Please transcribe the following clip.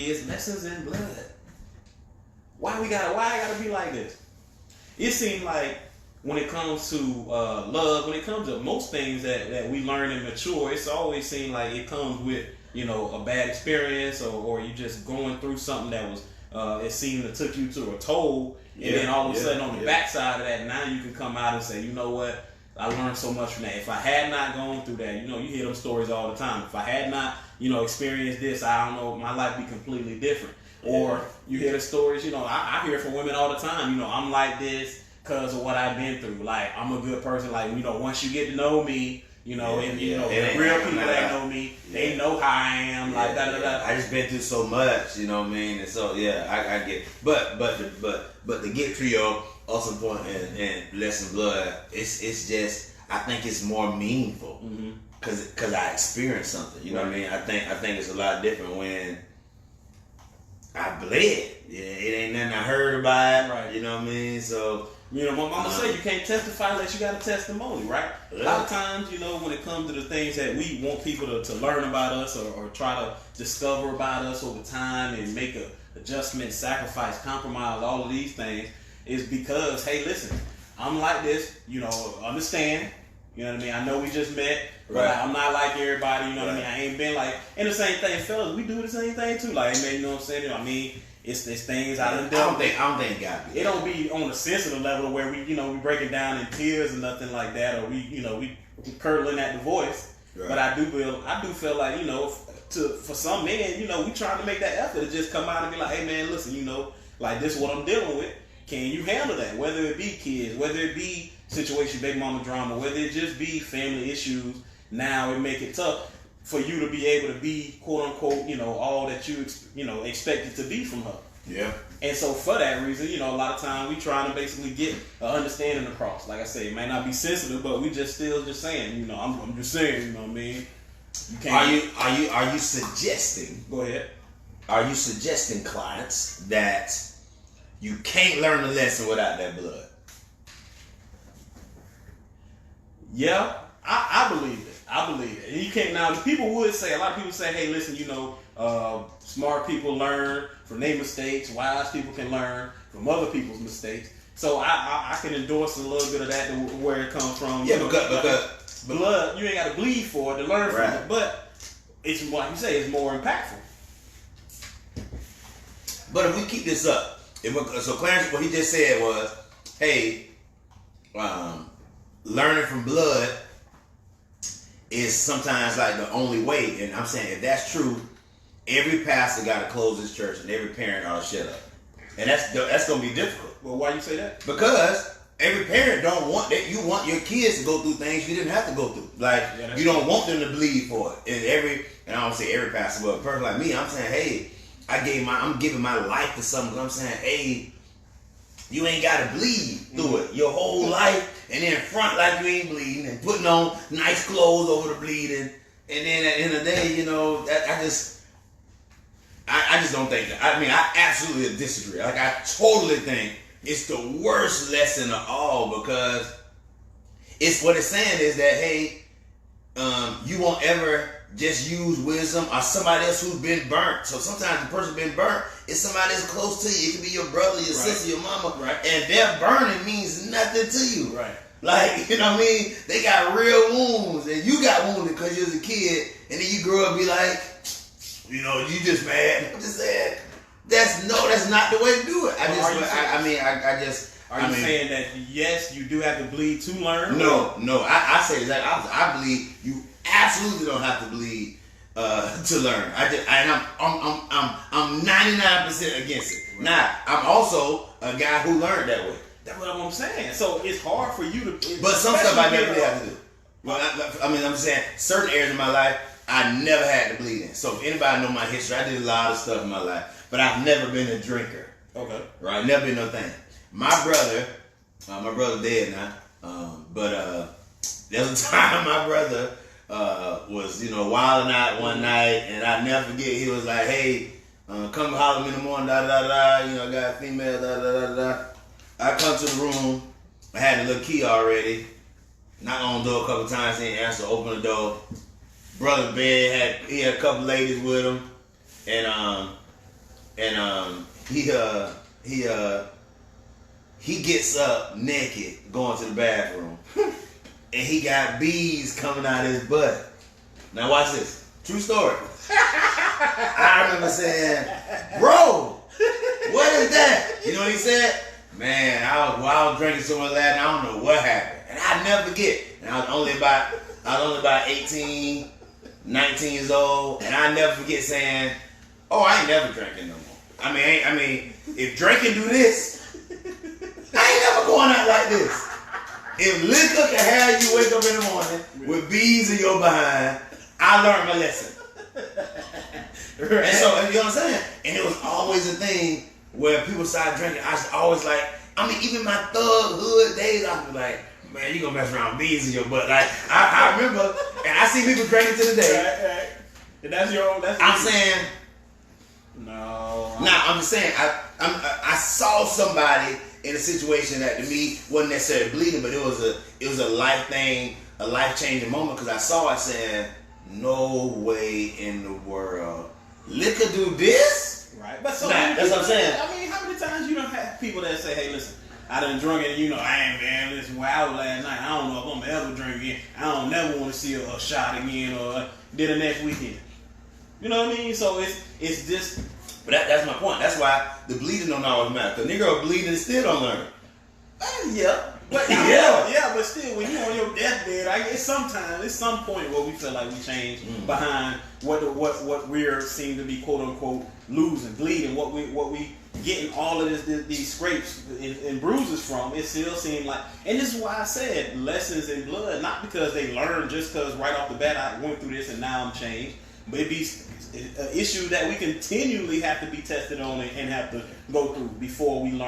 kids lessons in blood. Why I gotta be like this? It seems like when it comes to love, when it comes to most things that we learn and mature, it's always seemed like it comes with, a bad experience or you just going through something that was it seemed to took you to a toll, and then all of a sudden on the backside of that, now you can come out and say, you know what, I learned so much from that. If I had not gone through that, you hear them stories all the time. If I had not, experienced this, I don't know, my life would be completely different. Or you hear the stories, I hear from women all the time, I'm like this because of what I've been through. Like, I'm a good person. Like, once you get to know me, the real people that know me, they know how I am. Like, da. I just been through so much, you know what I mean? And so, I get, but to get to your awesome point and lesson blood, it's just, I think it's more meaningful because I experienced something. You know what I mean? I think it's a lot different when I bled. It ain't nothing I heard about. Right. You know what I mean? So. My mama say you can't testify unless you got a testimony, right? A lot of times, when it comes to the things that we want people to learn about us or try to discover about us over time and make a adjustment, sacrifice, compromise, all of these things, is because, hey, listen, I'm like this, understand, you know what I mean? I know we just met, but I'm not like everybody, you know what I mean? I ain't been like, and the same thing, fellas, we do the same thing too, like, man, you know what I'm saying? I mean, it's things I done done. I don't think it got me. It don't be on a sensitive level where we, we break it down in tears or nothing like that, or we curdling at the voice. Right. But I do feel like, for some men, we trying to make that effort to just come out and be like, hey man, listen, like this is what I'm dealing with. Can you handle that? Whether it be kids, whether it be situation, baby mama drama, whether it just be family issues, now it make it tough for you to be able to be, quote unquote, all that you expected to be from her. Yeah. And so for that reason, a lot of times we trying to basically get an understanding across. Like I say, it may not be sensitive, but we still saying, I'm just saying, you know what I mean? You can't. Are you suggesting? Go ahead. Are you suggesting, clients, that you can't learn the lesson without that blood? Yeah, I believe it. I believe it. And you can't now. People would say, a lot of people say, hey, listen, smart people learn from their mistakes. Wise people can learn from other people's mistakes. So I can endorse a little bit of that, where it comes from. Yeah, because blood, you ain't got to bleed for it to learn from it. But it's, like you say, it's more impactful. But if we keep this up, so Clarence, what he just said was, hey, learning from blood is sometimes like the only way. And I'm saying, if that's true, every pastor got to close his church and every parent ought to shut up. And that's going to be difficult. Well, why you say that? Because every parent don't want that. You want your kids to go through things you didn't have to go through. Like, you don't want them to bleed for it. And I don't say every pastor, but a person like me, I'm saying, hey, I'm giving my life to something. I'm saying, hey, you ain't got to bleed through it your whole life, and then front like you ain't bleeding, and putting on nice clothes over the bleeding, and then at the end of the day, I just don't think that. I mean, I absolutely disagree. Like, I totally think it's the worst lesson of all, because it's what it's saying is that, hey, you won't ever just use wisdom or somebody else who's been burnt. So sometimes the person been burnt is somebody that's close to you. It could be your brother, your sister, your mama. Right. And their burning means nothing to you. Right. Like, you know what I mean? They got real wounds, and you got wounded because you was a kid, and then you grow up and be like, you just mad. I'm just saying, that's not the way to do it. Are you saying that yes, you do have to bleed to learn? No. I say that I believe you absolutely don't have to bleed to learn. I'm 99% against it. Right. Now, I'm also a guy who learned that way. That's what I'm saying. So it's hard for you to. But some stuff I never did have to do. Well, I'm just saying, certain areas of my life I never had to bleed in. So if anybody know my history, I did a lot of stuff in my life, but I've never been a drinker. Okay. Right? Never been no thing. My brother dead now, but there was a time my brother was, wilding out one night, and I never forget, he was like, hey, come holler me in the morning, I got a female, I come to the room, I had the little key already, knocked on the door a couple times, he didn't answer, open the door. Brother bed, he had a couple ladies with him, and and he gets up naked going to the bathroom, and he got bees coming out of his butt. Now watch this, true story. I remember saying, "Bro, what is that?" You know what he said? Man, I was drinking so much last night, I don't know what happened. And I never forget. And I was only about 18, 19 years old, and I never forget saying, "Oh, I ain't never drinking no more." I mean, if drinking do this, I ain't never going out like this. If liquor can have you wake up in the morning with bees in your behind, I learned my lesson. Right. And so, you know what I'm saying? And it was always a thing where people started drinking. I was always like, even my thug hood days, I was like, man, you gonna mess around with bees in your butt. Like, I remember, and I see people drinking to the day. Right. And that's your own. I'm saying, no. I'm just saying, I saw somebody in a situation that to me wasn't necessarily bleeding, but it was a life thing, a life changing moment, because I saw it saying, no way in the world liquor do this. Right, but so that's what I'm saying. I mean, how many times you don't have people that say, "Hey, listen, I done drunk it, and I ain't, man, listen, well, I was last night. I don't know if I'm gonna ever drink again. I don't never want to see a shot again or dinner next weekend." You know what I mean? So it's just. But that's my point. That's why the bleeding don't always matter. Because nigga bleeding and still don't learn. Yeah. But yeah, but still, when you're on your deathbed, I guess sometimes it's some point where we feel like we change behind what we're seem to be quote unquote losing, bleeding, what we getting all of these scrapes and bruises from. It still seemed like, and this is why I said lessons in blood, not because they learned just because right off the bat I went through this and now I'm changed, but it be an issue that we continually have to be tested on and have to go through before we learn.